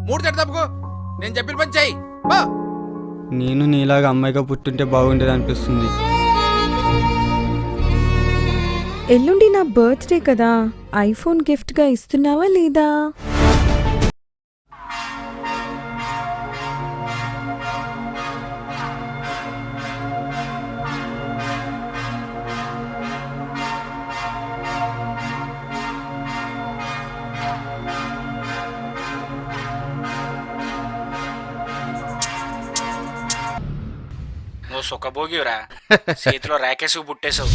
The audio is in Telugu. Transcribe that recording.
మూడు తట్టు తప్పుకో. నేను చెప్పిన పని చెయ్యి. బా. నేను నీలాగా అమ్మాయిగా పుట్టుంటే బాగుండేది అనిపిస్తుంది. ఎల్లుండి నా బర్త్డే కదా, ఐఫోన్ గిఫ్ట్గా ఇస్తున్నావా లేదా? నువ్వు సుఖభోగివరా, చేతిలో ర్యాకేసు పుట్టేశావు.